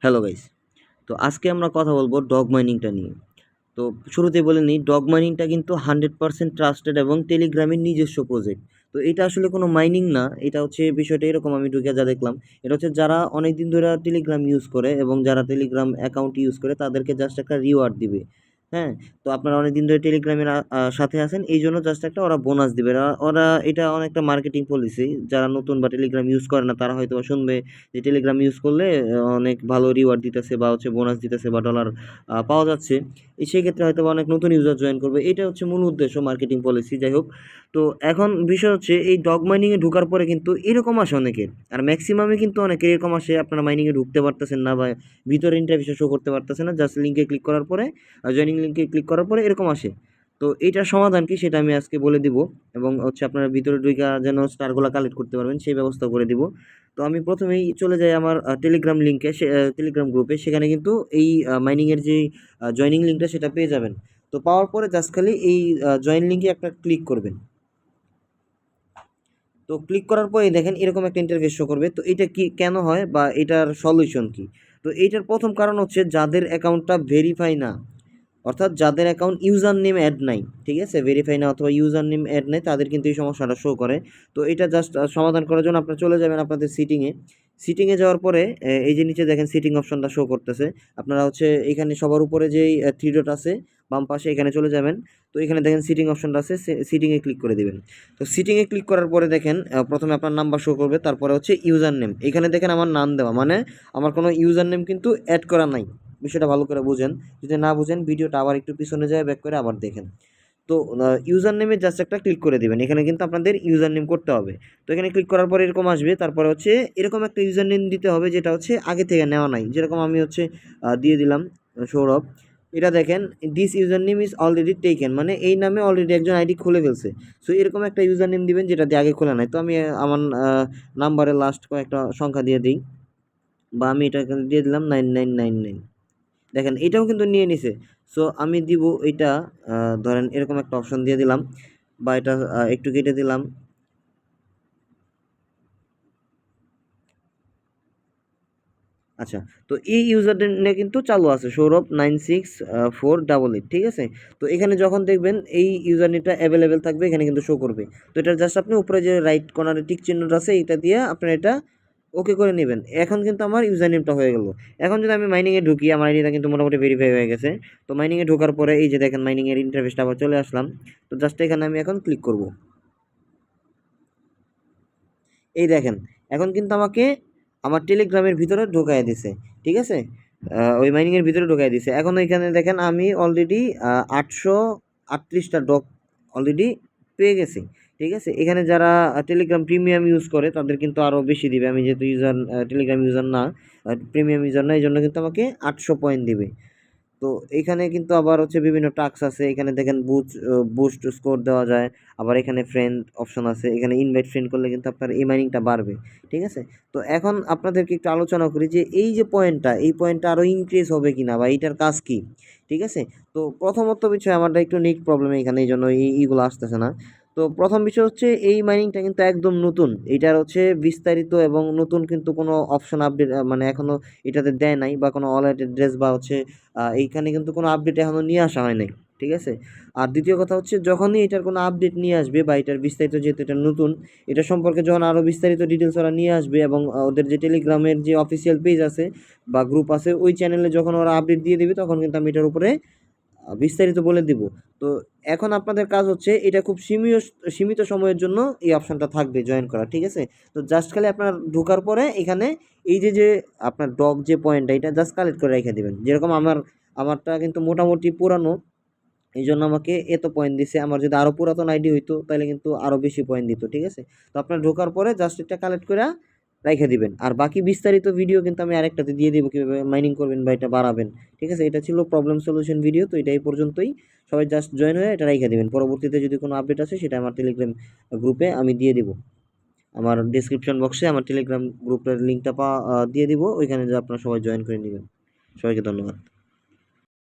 Hello guys. তো আজকে আমরা কথা বলবো ডগ মাইনিংটা নিয়ে। তো শুরুতেই বলে নিই, ডগ মাইনিংটা কিন্তু 100% ট্রাস্টেড এবং টেলিগ্রামের নিজস্ব প্রজেক্ট। তো এটা আসলে কোনো মাইনিং না, এটা হচ্ছে বিষয়টা এরকম, আমি ঢুকে যা দেখলাম, এটা হচ্ছে যারা অনেক দিন ধরে টেলিগ্রাম ইউজ করে এবং যারা টেলিগ্রাম অ্যাকাউন্ট ইউজ করে তাদেরকে জাস্ট একটা রিওয়ার্ড দিবে। হ্যাঁ, তো আপনারা অনেক দিন ধরে টেলিগ্রামের সাথে আছেন, এই জন্য জাস্ট একটা ওরা বোনাস দিবে। ওরা এটা অনেকটা মার্কেটিং পলিসি। যারা নতুন বা টেলিগ্রাম ইউজ করে না তারা হয়তো শুনবে যে টেলিগ্রাম ইউজ করলে অনেক ভালো রিওয়ার্ড দিতেছে বা হচ্ছে বোনাস দিতেছে বা ডলার পাওয়া যাচ্ছে। সেই ক্ষেত্রে হয়তো অনেক নতুন ইউজার জয়েন করবে, এটা হচ্ছে মূল উদ্দেশ্য মার্কেটিং পলিসি। যাই হোক, তো এখন বিষয় হচ্ছে এই ডগ মাইনিংয়ে ঢোকার পরে কিন্তু এরকম আসে অনেকের, আর ম্যাক্সিমামে কিন্তু অনেকের এরকম আসে আপনারা মাইনিংয়ে ঢুকতে পারতেছেন না বা ভিতরে ইন্টারফেসে শো করতে পারতেছেন না, জাস্ট লিঙ্কে ক্লিক করার পরে জয়েনিং লিঙ্কে ক্লিক করার পরে এরকম আসে। তো এইটার সমাধান কি সেটা আমি আজকে বলে দিব, এবং হচ্ছে আপনারা ভিতরে ঢুকা যেন স্টারগুলো কালেক্ট করতে পারবেন সেই ব্যবস্থা করে দিব। তো আমি প্রথমেই চলে যাই আমার টেলিগ্রাম লিঙ্কে, টেলিগ্রাম গ্রুপে। সেখানে কিন্তু এই মাইনিংয়ের যে জয়েনিং লিঙ্কটা সেটা পেয়ে যাবেন। তো পাওয়ার পরে জাস্ট খালি এই জয়েন লিঙ্কে একটা ক্লিক করবেন। তো ক্লিক করার পরে দেখেন এরকম একটা ইন্টারফেস শো করবে। তো এটা কি কেন হয় বা এটার সলিউশন কি? তো এইটার প্রথম কারণ হচ্ছে যাদের অ্যাকাউন্টটা ভেরিফাই না, অর্থাৎ যাদের অ্যাকাউন্ট ইউজার নেম অ্যাড নাই, ঠিক আছে, ভেরিফাই না অথবা ইউজার নেম অ্যাড নাই, তাদের কিন্তু এই সমস্যাটা শো করে। তো এটা জাস্ট সমাধান করার জন্য আপনারা চলে যাবেন আপনাদের সিটিংয়ে যাওয়ার পরে এই যে নিচে দেখেন সিটিং অপশনটা শো করতেছে। আপনারা হচ্ছে এখানে সবার উপরে যেই থ্রি ডট আছে বাম পাশে, এখানে চলে যাবেন। তো এখানে দেখেন সিটিং অপশনটা আছে, সিটিংয়ে ক্লিক করে দিবেন। তো সিটিংয়ে ক্লিক করার পরে দেখেন প্রথমে আপনার নাম্বার শো করবে, তারপরে হচ্ছে ইউজার নেম। এখানে দেখেন আমার নাম দেওয়া, মানে আমার কোনো ইউজার নেম কিন্তু অ্যাড করা নাই। বিষয়টা ভালো করে বুঝেন, যদি না বুঝেন ভিডিওটা আবার একটু পিছনে যায় ব্যাক করে আবার দেখেন। তো ইউজার নেমে জাস্ট একটা ক্লিক করে দিবেন, এখানে কিন্তু আপনাদের ইউজার নেম করতে হবে। তো এখানে ক্লিক করার পরে এরকম আসবে, তারপরে হচ্ছে এরকম একটা ইউজার নেম দিতে হবে যেটা হচ্ছে আগে থেকে নেওয়া নাই। যেরকম আমি হচ্ছে দিয়ে দিলাম সৌরভ। এটা দেখেন this user name is already taken, মানে এই নামে অলরেডি একজন আইডি খুলে ফেলছে। সো এরকম একটা ইউজার নেম দিবেন যেটা দিয়ে আগে খোলা নাই। তো আমি আমার নাম্বারের লাস্ট কয়েকটা সংখ্যা দিয়ে দিই, বা আমি এটা এখানে দিয়ে দিলাম 9999। দেখেন এটাও কিন্তু নিয়ে নিছে। সো আমি দিব এটা, ধরেন এরকম একটা অপশন দিয়ে দিলাম, বা এটা একটু কেটে দিলাম। আচ্ছা, তো এই ইউজারটা কিন্তু চালু আছে, সৌরভ 964888, ঠিক আছে। তো এখানে যখন দেখবেন এই ইউজার নেমটা অ্যাভেলেবেল থাকবে এখানে কিন্তু শো করবে। তো এটা জাস্ট আপনি উপরে যে রাইট কর্নারে টিক চিহ্নটা আছে এটা দিয়ে আপনার এটা ওকে করে নেবেন। এখন কিন্তু আমার ইউজার নেমটা হয়ে গেল। এখন যদি আমি মাইনিংয়ে ঢুকি, আমার আইডিটা কিন্তু মোটামুটি ভেরিফাই হয়ে গেছে। তো মাইনিংয়ে ঢোকার পরে এই যে দেখেন মাইনিংয়ের ইন্টারফেসটা আবার চলে আসলাম। তো জাস্ট এখানে আমি এখন ক্লিক করব। এই দেখেন এখন কিন্তু আমাকে আমার টেলিগ্রামের ভিতরে ঢোকায় দিছে, ঠিক আছে। ওই মাইনিংয়ের ভিতরে ঢোকায় দিছে। এখন ওইখানে দেখেন আমি অলরেডি 838টা ডক অলরেডি পেয়ে গেছি, ঠিক আছে। এখানে যারা টেলিগ্রাম প্রিমিয়াম ইউজ করে তাদের কিন্তু আরও বেশি দিবে। আমি যেহেতু টেলিগ্রাম ইউজার না, প্রিমিয়াম ইউজার না, এই জন্য কিন্তু আমাকে 800 পয়েন্ট দিবে। তো এখানে কিন্তু আবার হচ্ছে বিভিন্ন টাস্ক আছে, এখানে দেখেন বুস্ট স্কোর দেওয়া যায়। আবার এখানে ফ্রেন্ড অপশন আছে, এখানে ইনভাইট ফ্রেন্ড করলে কিন্তু আপনার এই মাইনিংটা বাড়বে, ঠিক আছে। তো এখন আপনাদেরকে একটু আলোচনা করি যে এই যে পয়েন্টটা, এই পয়েন্টটা আরও ইনক্রিজ হবে কিনা বা এইটার কাজ কি, ঠিক আছে। তো প্রথমত বিষয় আমারটা একটু নেট প্রবলেম এখানে, এই জন্য এইগুলো আসতেছে না। তো প্রথম বিষয় হচ্ছে এই মাইনিংটা কিন্তু একদম নতুন, এইটার হচ্ছে বিস্তারিত এবং নতুন কিন্তু কোনো অপশন আপডেট মানে এখনো এটাতে দেয় নাই, বা কোনো ওয়ালেট অ্যাড্রেস বা হচ্ছে এইখানে কিন্তু কোনো আপডেট এখনও নিয়ে আসা হয় নাই, ঠিক আছে। আর দ্বিতীয় কথা হচ্ছে যখনই এটার কোনো আপডেট নিয়ে আসবে বা এটার বিস্তারিত, যেহেতু এটা নতুন, এটা সম্পর্কে যখন আরও বিস্তারিত ডিটেলস ওরা নিয়ে আসবে এবং ওদের যে টেলিগ্রামের যে অফিসিয়াল পেজ আছে বা গ্রুপ আছে ওই চ্যানেলে যখন ওরা আপডেট দিয়ে দেবে তখন কিন্তু আমি এটার উপরে বিস্তারিত বলে দিব। তো এখন আপনাদের কাজ হচ্ছে এটা খুব সীমিত সময়ের জন্য এই অপশনটা থাকবে জয়েন করা, ঠিক আছে। তো জাস্ট খালি আপনার ঢোকার পরে এখানে এই যে আপনার ডগ যে পয়েন্টটা এটা জাস্ট কালেক্ট করে রেখে দেবেন। যেরকম আমারটা কিন্তু মোটামুটি পুরানো, এই জন্য আমাকে এত পয়েন্ট দিছে। আমার যদি আরও পুরাতন আইডি হইতো তাহলে কিন্তু আরও বেশি পয়েন্ট দিত, ঠিক আছে। তো আপনার ঢোকার পরে জাস্ট এটা কালেক্ট করে রেখে দিবেন। আর বাকি বিস্তারিত ভিডিও কিন্তু আমি আরেকটাতে দিয়ে দিব কীভাবে মাইনিং করবেন বা এটা বাড়াবেন, ঠিক আছে। এটা ছিল প্রবলেম সলিউশন ভিডিও। তো এটা এই পর্যন্তই। সবাই জাস্ট জয়েন হয়ে এটা রেখে দিবেন। পরবর্তীতে যদি কোনো আপডেট আসে সেটা আমার টেলিগ্রাম গ্রুপে আমি দিয়ে দিব। আমার ডিসক্রিপশন বক্সে আমার টেলিগ্রাম গ্রুপের লিঙ্কটা দিয়ে দিব, ওইখানে যে আপনারা সবাই জয়েন করে নেবেন। সবাইকে ধন্যবাদ।